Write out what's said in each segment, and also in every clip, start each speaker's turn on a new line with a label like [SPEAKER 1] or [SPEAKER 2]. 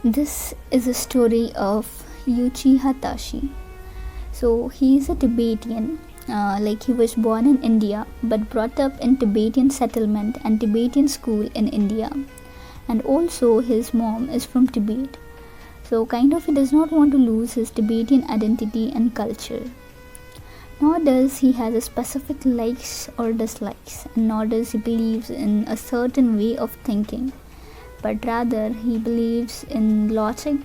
[SPEAKER 1] This is a story of Uchiha Tashi. So he is a Tibetan. He was born in India but brought up in Tibetan settlement and Tibetan school in India. And also his mom is from Tibet. So he does not want to lose his Tibetan identity and culture. Nor does he has a specific likes or dislikes, and nor does he believes in a certain way of thinking, but rather he believes in logic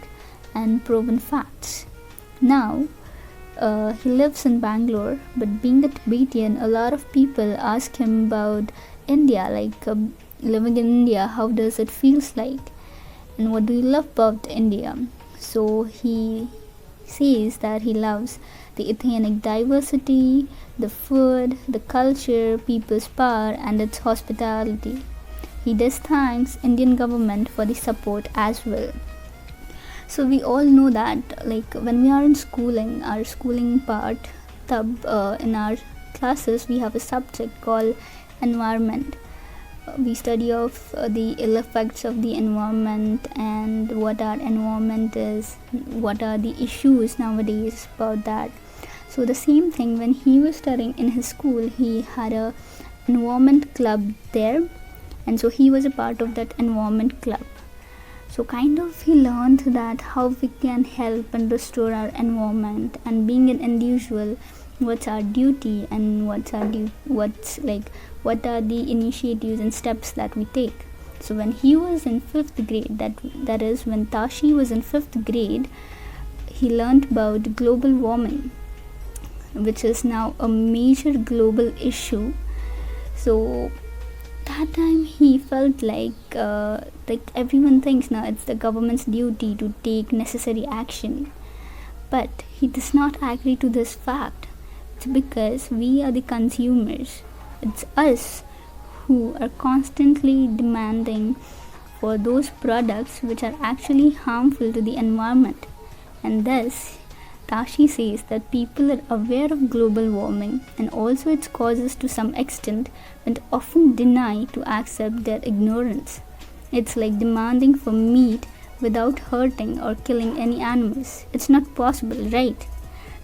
[SPEAKER 1] and proven facts. Now, he lives in Bangalore, but being a Tibetan, a lot of people ask him about India, living in India, how does it feels like, and what do you love about India? So he says that he loves the ethnic diversity, the food, the culture, people's power, and its hospitality. He does thanks Indian government for the support as well. So we all know that when we are in schooling, our schooling part, in our classes we have a subject called environment. We study of the ill effects of the environment and what our environment is, what are the issues nowadays about that. So the same thing, when he was studying in his school, he had a environment club there, and so he was a part of that environment club. So he learned that how we can help and restore our environment, and being an individual, what's our duty and what are the initiatives and steps that we take. So when he was in 5th grade, that is when Tashi was in 5th grade, he learned about global warming, which is now a major global issue. So that time he felt like everyone thinks now it's the government's duty to take necessary action, but he does not agree to this fact. It's because we are the consumers. It's us who are constantly demanding for those products which are actually harmful to the environment, and thus Tashi says that people are aware of global warming and also its causes to some extent, but often deny to accept their ignorance. It's like demanding for meat without hurting or killing any animals. It's not possible, right?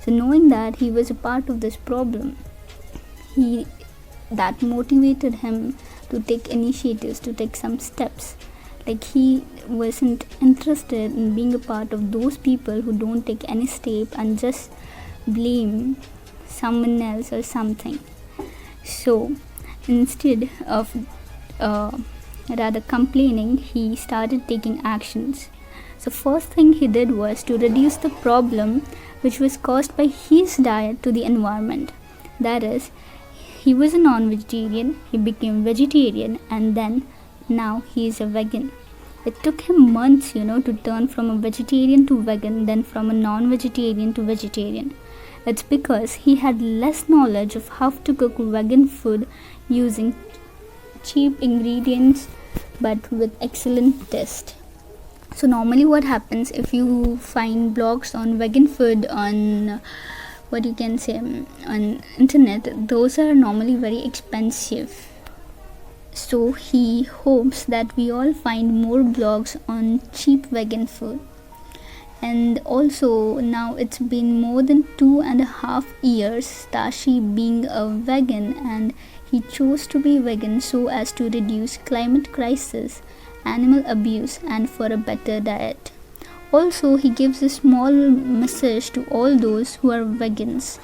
[SPEAKER 1] So knowing that he was a part of this problem, that motivated him to take initiatives, to take some steps. He wasn't interested in being a part of those people who don't take any step and just blame someone else or something. So instead of rather complaining, he started taking actions. So first thing he did was to reduce the problem which was caused by his diet to the environment. That is, he was a non-vegetarian, he became vegetarian, and then now he is a vegan. It took him months, to turn from a vegetarian to vegan, then from a non-vegetarian to vegetarian. It's because he had less knowledge of how to cook vegan food using cheap ingredients but with excellent taste. So normally what happens, if you find blogs on vegan food on on internet, those are normally very expensive. So he hopes that we all find more blogs on cheap vegan food. And also now it's been more than 2.5 years Tashi being a vegan, and he chose to be vegan so as to reduce climate crisis, animal abuse, and for a better diet. Also, he gives a small message to all those who are vegans.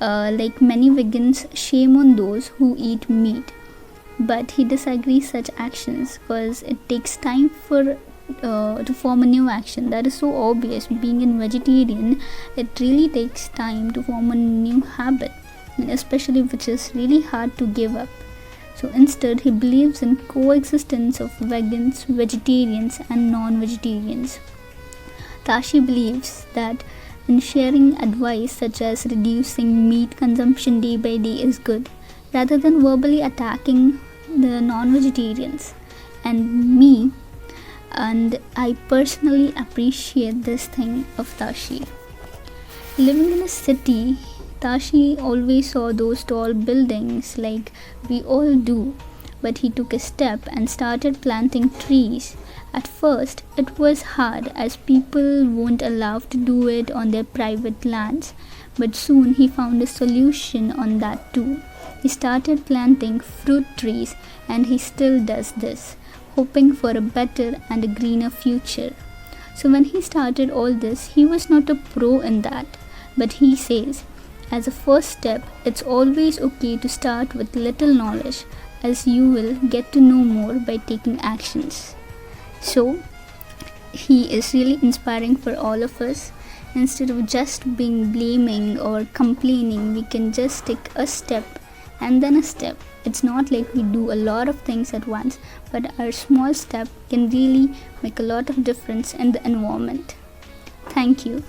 [SPEAKER 1] Like many vegans, shame on those who eat meat. But he disagrees such actions because it takes time to form a new action. That is so obvious. Being a vegetarian, it really takes time to form a new habit, especially which is really hard to give up. So instead, he believes in coexistence of vegans, vegetarians, and non-vegetarians. Tashi believes that in sharing advice such as reducing meat consumption day by day is good, rather than verbally attacking the non-vegetarians. And I personally appreciate this thing of Tashi. Living in a city, Tashi always saw those tall buildings like we all do, but he took a step and started planting trees At first, it was hard as people weren't allowed to do it on their private lands, but soon he found a solution on that too. He started planting fruit trees and he still does this, hoping for a better and a greener future. So, when he started all this, he was not a pro in that, but he says, as a first step, it's always okay to start with little knowledge, as you will get to know more by taking actions. So, he is really inspiring for all of us. Instead of just being blaming or complaining, we can just take a step and then a step. It's not like we do a lot of things at once, but our small step can really make a lot of difference in the environment. Thank you.